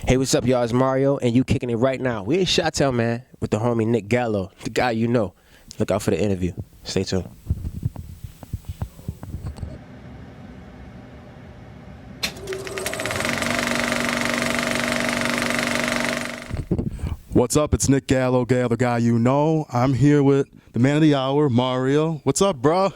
Hey, what's up, y'all? It's Mario, and you kicking it right now. We in Chi-Town, man, with the homie Nick Gallo, the guy you know. Look out for the interview. Stay tuned. What's up? It's Nick Gallo, the guy you know. I'm here with the man of the hour, Mario. What's up, bro?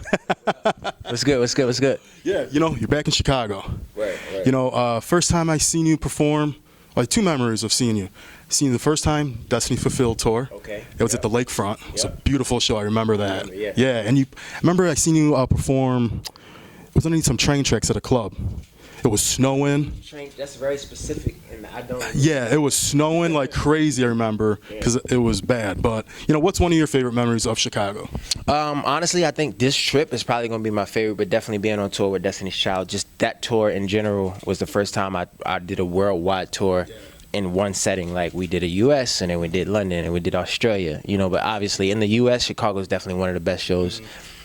What's good? What's good? What's good? Yeah, you're back in Chicago. Right. First time I seen you perform, like two memories of seeing you. Seen you the first time, Destiny Fulfilled tour. Okay. It was at the Lakefront. It was a beautiful show. I remember that. Yeah. And I remember I seen you perform. It was underneath some train tracks at a club. It was snowing. That's very specific, and I don't. Yeah, it was snowing like crazy. I remember because it was bad. But what's one of your favorite memories of Chicago? Honestly, I think this trip is probably gonna be my favorite, but definitely being on tour with Destiny's Child. Just that tour in general was the first time I did a worldwide tour. In one setting. Like, we did a U.S. and then we did London and we did Australia, but obviously in the U.S. Chicago is definitely one of the best shows.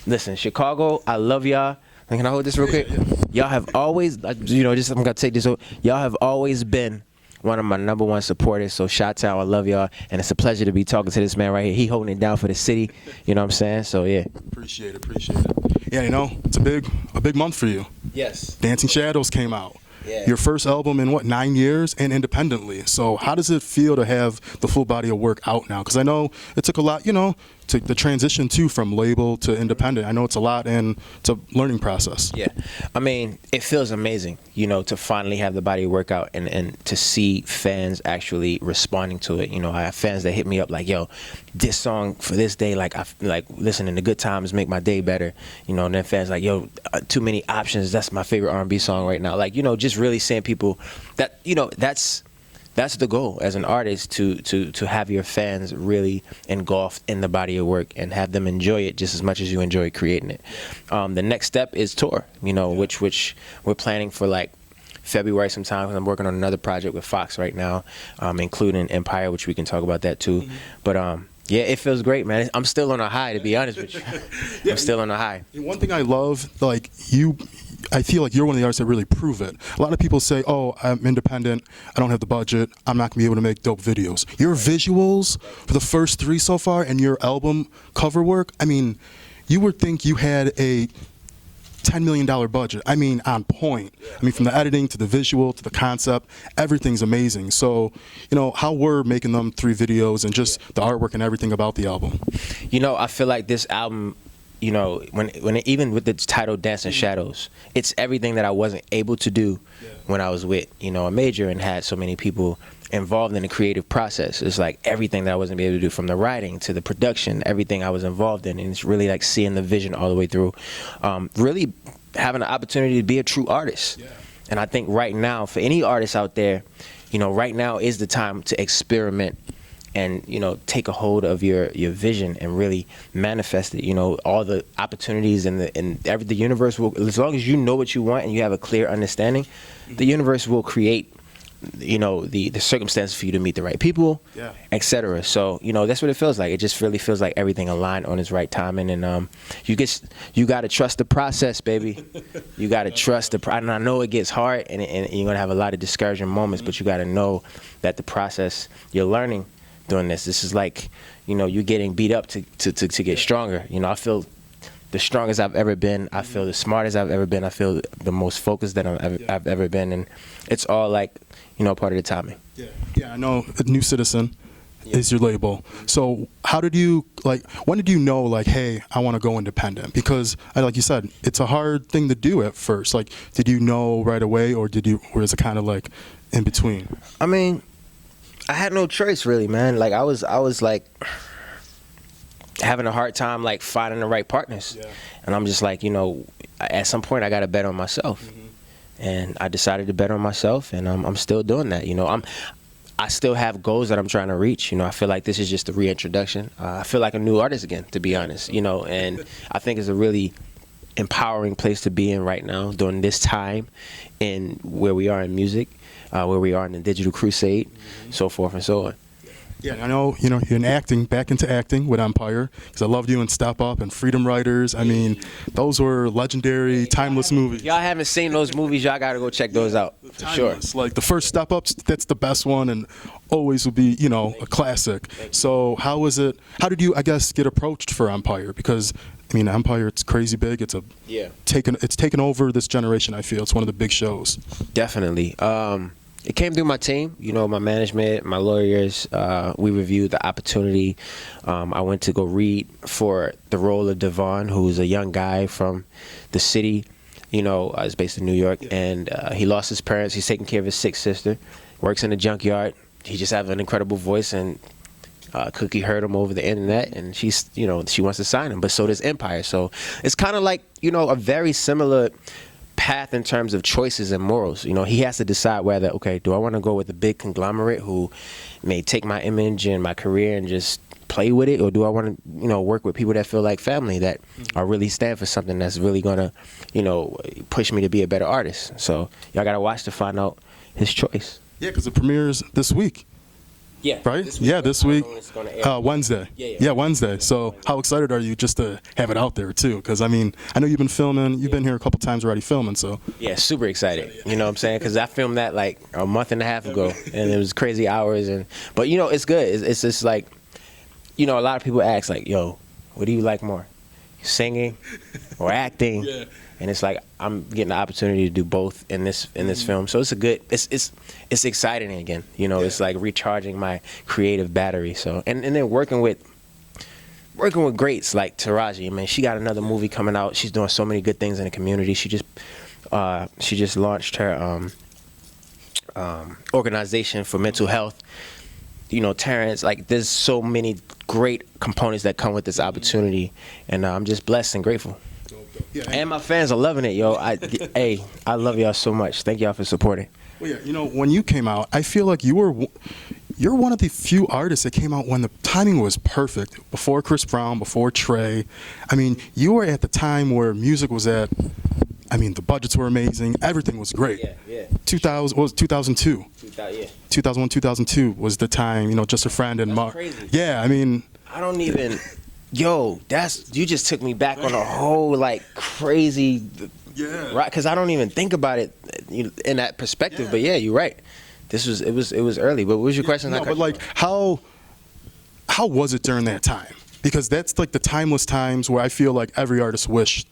Listen, Chicago, I love y'all. Can I hold this real quick? Y'all have always, I'm gonna take this over. Y'all have always been one of my #1 supporters. So Chi-Town, I love y'all, and it's a pleasure to be talking to this man right here. He holding it down for the city. You know what I'm saying? So yeah. Appreciate it. Yeah, it's a big month for you. Yes. Dancing Shadows came out. Yeah. Your first album in 9 years, and independently. So how does it feel to have the full body of work out now? Because I know it took a lot, to the transition too from label to independent. I know it's a lot, and it's a learning process. Yeah, I mean, it feels amazing, to finally have the body of work out and to see fans actually responding to it. I have fans that hit me up like, yo, this song for this day, like listening to Good Times make my day better. And then fans like, yo, Too Many Options, that's my favorite R&B song right now. Like, just really seeing people that, that's the goal as an artist, to have your fans really engulfed in the body of work and have them enjoy it just as much as you enjoy creating it. The next step is tour, which we're planning for like February sometime. I'm working on another project with Fox right now, including Umpire, which we can talk about that too. But yeah, it feels great, man. I'm still on a high, to be honest with you. I'm still on a high. One thing I love, I feel like you're one of the artists that really prove it. A lot of people say, oh, I'm independent, I don't have the budget, I'm not going to be able to make dope videos. Your visuals for the first 3 so far and your album cover work, I mean, you would think you had a $10 million budget. I mean, on point. I mean, from the editing to the visual to the concept, everything's amazing. So, how we're making them 3 videos and just the artwork and everything about the album. I feel like this album, even with the title Dancing Shadows, it's everything that I wasn't able to do when I was with, a major and had so many people involved in the creative process. It's like everything that I wasn't able to do, from the writing to the production, everything I was involved in. And it's really like seeing the vision all the way through, really having the opportunity to be a true artist. And I think right now, for any artist out there, right now is the time to experiment and take a hold of your vision and really manifest it. All the opportunities and the universe will, as long as you know what you want and you have a clear understanding, the universe will create the circumstances for you to meet the right people, etc. So that's what it feels like. It just really feels like everything aligned on its right timing, and you got to trust the process, baby. You got to trust and I know it gets hard, and you're gonna have a lot of discouraging moments, but you got to know that the process, you're learning doing this. This is like, you're getting beat up to get stronger. I feel the strongest I've ever been. I feel the smartest I've ever been. I feel the most focused that I've ever been, and it's all like, part of the timing. Yeah, I know. New Citizen is your label. So how did you, when did you know, hey, I want to go independent? Because, like you said, it's a hard thing to do at first. Did you know right away, or was it kind of in between? I mean, I had no choice really, man. I was having a hard time finding the right partners, and I'm just at some point I got to bet on myself, and I decided to bet on myself, and I'm still doing that. I still have goals that I'm trying to reach. I feel like this is just a reintroduction. I feel like a new artist again, to be honest. And I think it's a really empowering place to be in right now during this time, in where we are in music, where we are in the digital crusade, so forth and so on. Yeah, I know, you're in acting, back into acting with Umpire, because I loved you in Step Up and Freedom Writers. I mean, those were legendary, timeless movies. Y'all haven't seen those movies, y'all gotta go check those out for sure. Timeless. Like the first Step Ups, that's the best one, and always will be, a classic. So how did you, I guess, get approached for Umpire? Because I mean, Umpire, it's crazy big. It's taken over this generation. I feel it's one of the big shows. Definitely. It came through my team, my management, my lawyers. We reviewed the opportunity. I went to go read for the role of Devon, who's a young guy from the city. Is based in New York, and he lost his parents. He's taking care of his sick sister. Works in a junkyard. He just has an incredible voice, and Cookie heard him over the internet, and she wants to sign him. But so does Empire. So it's kind of like a very similar path in terms of choices and morals. He has to decide whether, okay, do I want to go with a big conglomerate who may take my image and my career and just play with it, or do I want to work with people that feel like family, that are really stand for something that's really gonna push me to be a better artist. So y'all gotta watch to find out his choice. Yeah, because it premieres this week. Yeah. Right? This week. Wednesday. Yeah, Wednesday. So how excited are you just to have it out there, too? Because, I mean, I know you've been filming. You've been here a couple times already filming, so. Yeah, super excited. You know what I'm saying? Because I filmed that like a month and a half ago, and it was crazy hours. But, it's good. It's just like, a lot of people ask, like, yo, what do you like more? Singing or acting? Yeah. And it's like I'm getting the opportunity to do both in this film, so it's exciting again. It's like recharging my creative battery. So and then working with greats like Taraji. I mean, she got another movie coming out. She's doing so many good things in the community. She just launched her organization for mental health. Terrence, like there's so many great components that come with this opportunity, and I'm just blessed and grateful. Yeah, and my fans are loving it, yo. I love y'all so much. Thank y'all for supporting. Well, yeah, when you came out, I feel like you're one of the few artists that came out when the timing was perfect. Before Chris Brown, before Trey. I mean, you were at the time where music was at. I mean, the budgets were amazing. Everything was great. Yeah. 2002. 2001, 2002 was the time. Just a Friend and Mark. Yeah, I mean. I don't even. Yo, you just took me back on a whole like crazy, right? Because I don't even think about it in that perspective. Yeah. But yeah, you're right. It was early. But what was your question? No, but like how was it during that time? Because that's like the timeless times where I feel like every artist wished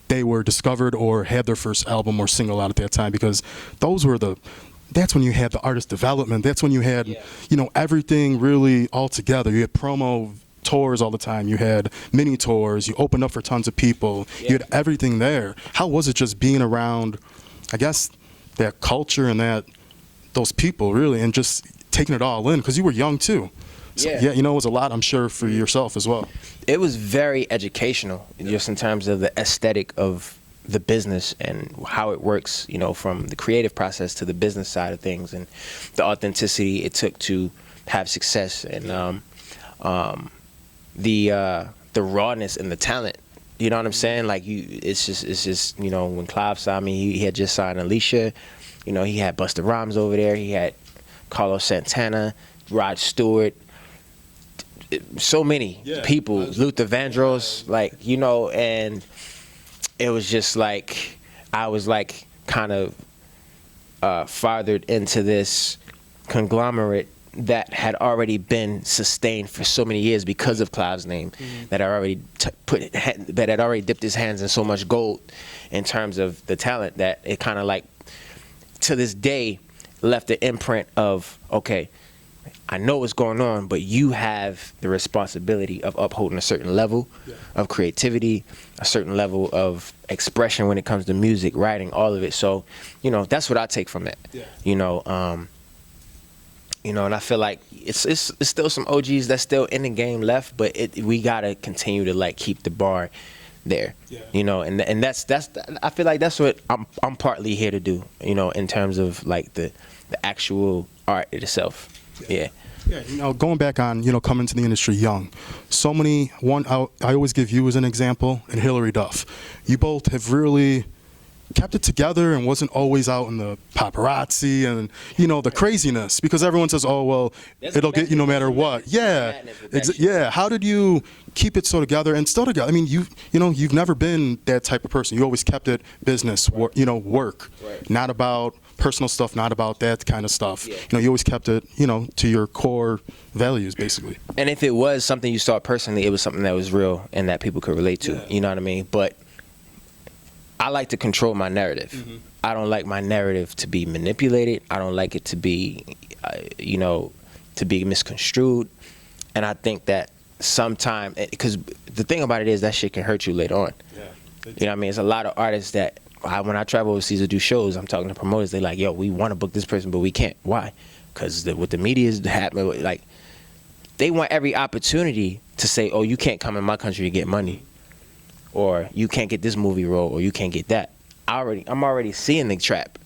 they were discovered or had their first album or single out at that time, because that's when you had the artist development. That's when you had everything really all together. You had promo tours all the time. You had mini tours. You opened up for tons of people. Yeah. You had everything there. How was it just being around, I guess, that culture and those people really, and just taking it all in? Because you were young too. So, yeah, it was a lot, I'm sure, for yourself as well. It was very educational, just in terms of the aesthetic of the business and how it works, from the creative process to the business side of things, and the authenticity it took to have success, and the rawness and the talent. You know what I'm saying? Like it's just when Clive signed me, he had just signed Alicia. He had Busta Rhymes over there. He had Carlos Santana, Rod Stewart, so many people, Luther Vandross, and it was just like I was like kind of fathered into this conglomerate that had already been sustained for so many years because of Clive's name, that had already dipped his hands in so much gold in terms of the talent, that it kind of like to this day left the imprint of, okay, I know what's going on, but you have the responsibility of upholding a certain level of creativity, a certain level of expression when it comes to music, writing, all of it. So, that's what I take from it. And I feel like it's still some OGs that's still in the game left, but we gotta continue to like keep the bar there. And that's I feel like that's what I'm partly here to do. In terms of like the actual art itself. Yeah. Going back on, coming to the industry young, so many, I always give you as an example, and Hillary Duff. You both have really kept it together and wasn't always out in the paparazzi and, you know, the craziness, because everyone says, oh, well, it'll get you no matter what. Yeah. Yeah. How did you keep it so together and still together? I mean, you know, you've never been that type of person. You always kept it business, you know, work, not about personal stuff, not about that kind of stuff. You know, you always kept it, you know, to your core values, basically. And if it was something you saw personally, it was something that was real and that people could relate to. You know what I mean? But I like to control my narrative. I don't like my narrative to be manipulated. I don't like it to be, you know, to be misconstrued. And I think that sometimes, because the thing about it is that shit can hurt you later on. You know what I mean? It's a lot of artists that, when I travel overseas to do shows, I'm talking to promoters. They like, yo, we want to book this person, but we can't. Why? Because what the media is happening, like, they want every opportunity to say, oh, you can't come in my country to get money, or you can't get this movie role, or you can't get that. I'm already seeing the trap.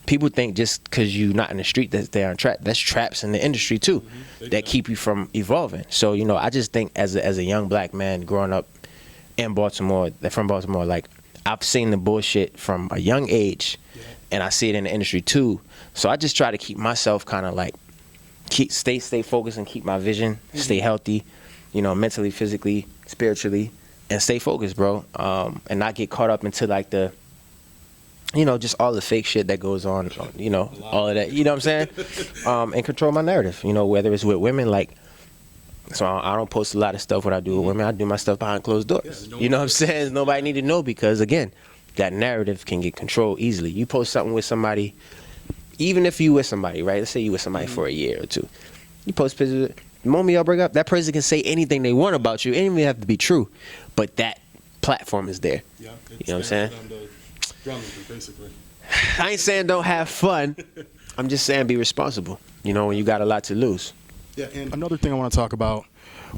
People think just because you're not in the street that they're on trap. That's traps in the industry too, that keep you from evolving. So, you know, I just think as a young black man growing up in Baltimore, from Baltimore, like, I've seen the bullshit from a young age, and I see it in the industry too. So I just try to keep myself kind of like, stay focused and keep my vision, stay healthy, you know, mentally, physically, spiritually, and stay focused, bro. And not get caught up into like the, you know, just all the fake shit that goes on, you know, all of that, you know what I'm saying? And control my narrative, you know, whether it's with women, like, so I don't post a lot of stuff when I do with women. I do my stuff behind closed doors. You know what I'm saying? Nobody need to know, because, again, that narrative can get controlled easily. You post something with somebody, even if you with somebody, right? Let's say you with somebody for a year or two. You post pictures. The moment y'all break up, that person can say anything they want about you. It doesn't even have to be true. But that platform is there. You know what I'm saying? Basically. I ain't saying don't have fun. I'm just saying be responsible, you know, when you got a lot to lose. Yeah, and another thing I want to talk about,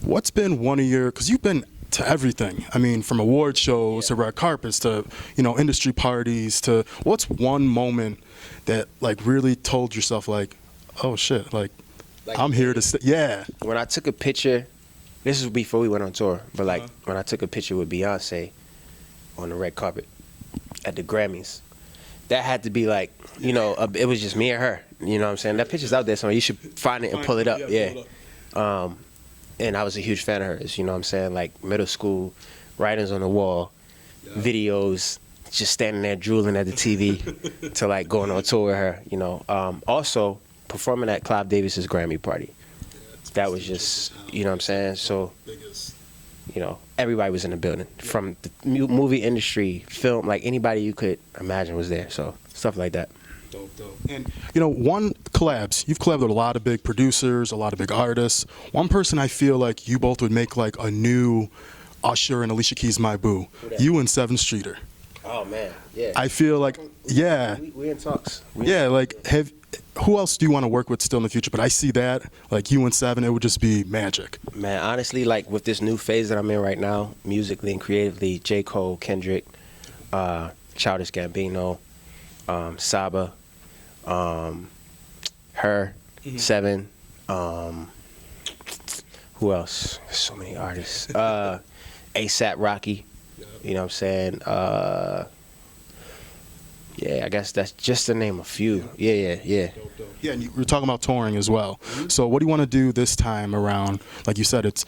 what's been one of your, because you've been to everything. I mean, from award shows to red carpets to, you know, industry parties to, what's one moment that like really told yourself like, oh shit, like I'm here to stay? Yeah. When I took a picture, this was before we went on tour, but like when I took a picture with Beyonce on the red carpet at the Grammys, that had to be like, you know, it was just me and her. You know what I'm saying? That picture's out there somewhere. You should find it and pull it up. And I was a huge fan of hers. You know what I'm saying? Like middle school, writings on the wall, videos, just standing there drooling at the TV to like going on tour with her. You know, also performing at Clive Davis's Grammy party. That was just, you know what I'm saying? So, you know, everybody was in the building, from the movie industry, film, like anybody you could imagine was there. So stuff like that. Dope. And, you know, you've collabed with a lot of big producers, a lot of big artists. One person I feel like you both would make like a new Usher and Alicia Keys' My Boo. You and Seven Streeter. Oh, man, yeah. I feel like, yeah. We in talks. Who else do you want to work with still in the future? But I see that, like you and Seven, it would just be magic. Man, honestly, like with this new phase that I'm in right now, musically and creatively, J. Cole, Kendrick, Childish Gambino, Saba, her, Seven, who else? There's so many artists. ASAP Rocky, you know what I'm saying? Yeah, I guess that's just to name a few. Yeah. Yeah, and you were talking about touring as well. So what do you want to do this time around? Like you said, it's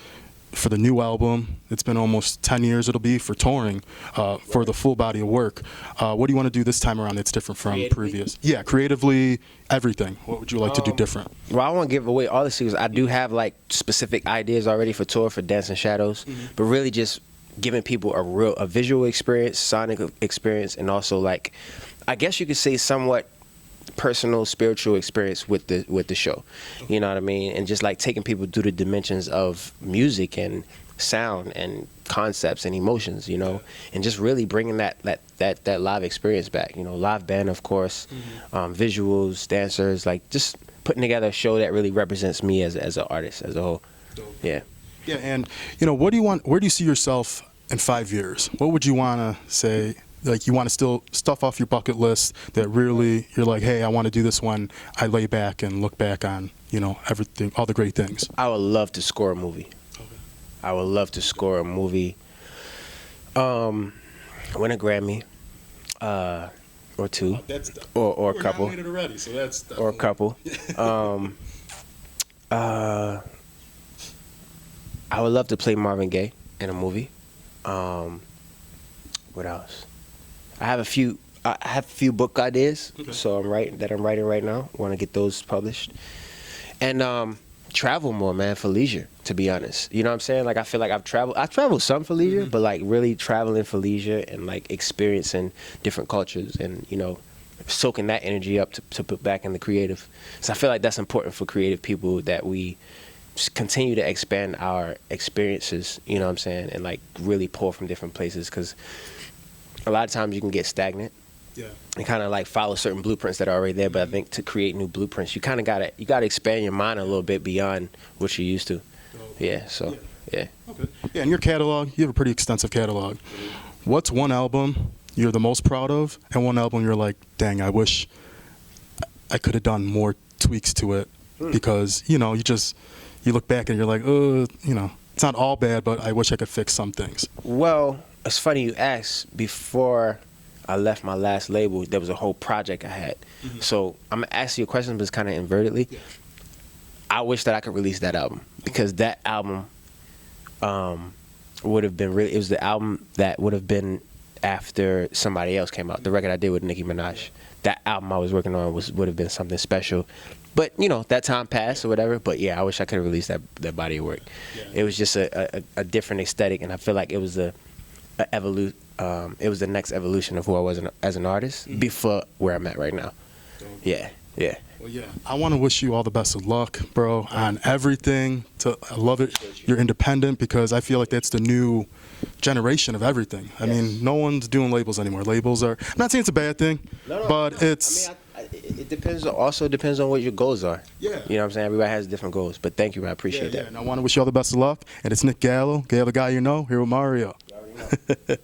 for the new album. It's been almost 10 years it'll be for touring, for the full body of work. What do you want to do this time around that's different from previous? Yeah, creatively, everything. What would you like to do different? Well, I won't give away all the secrets. I do have like specific ideas already for tour for Dance in Shadows, but really just giving people a visual experience, sonic experience, and also like, I guess you could say somewhat personal, spiritual experience with the show. You know what I mean? And just like taking people through the dimensions of music and sound and concepts and emotions, you know, and just really bringing that live experience back. You know, live band, of course, visuals, dancers, like just putting together a show that really represents me as an artist as a whole. Yeah. Yeah, and you know, where do you see yourself in 5 years? What would you want to say? Like, you want to still stuff off your bucket list that really you're like, hey, I want to do this when I lay back and look back on, you know, everything, all the great things. I would love to score a movie. I would love to score a movie. Win a Grammy. or two, That's or a couple, already, so that's or a couple. I would love to play Marvin Gaye in a movie. What else? I have a few book ideas, so I'm writing right now. Want to get those published, and travel more, man, for leisure. To be honest, you know what I'm saying? Like I feel like I've traveled some for leisure, but like really traveling for leisure and like experiencing different cultures and soaking that energy up to put back in the creative. So I feel like that's important for creative people, that we just continue to expand our experiences. You know what I'm saying? And like really pull from different places, because a lot of times you can get stagnant. Yeah. And kind of like follow certain blueprints that are already there, but I think to create new blueprints, you kind of gotta expand your mind a little bit beyond what you're used to. Yeah. So yeah. Okay. Yeah. In your catalog, you have a pretty extensive catalog. What's one album you're the most proud of, and one album you're like, dang, I wish I could have done more tweaks to it, because you look back and you're like, it's not all bad, but I wish I could fix some things. Well, it's funny you asked. Before I left my last label, there was a whole project I had. So I'm gonna ask you a question, but it's kind of invertedly. Yeah. I wish that I could release that album, because that album would have been it was the album that would have been after somebody else came out. The record I did with Nicki Minaj. That album I was working on would have been something special. But that time passed or whatever. But yeah, I wish I could have released that body of work. Yeah. It was just a different aesthetic, and I feel like it was it was the next evolution of who I was as an artist before where I'm at right now. Yeah. Well, yeah. I want to wish you all the best of luck, bro, on everything. I love it. You're independent, because I feel like that's the new generation of everything. I mean, no one's doing labels anymore. Labels are. I'm not saying it's a bad thing, but it's. I mean, it depends. Also depends on what your goals are. Yeah. You know what I'm saying? Everybody has different goals. But thank you, I appreciate that. And I want to wish you all the best of luck. And it's Nick Gallo, the guy you know, here with Mario. You already know.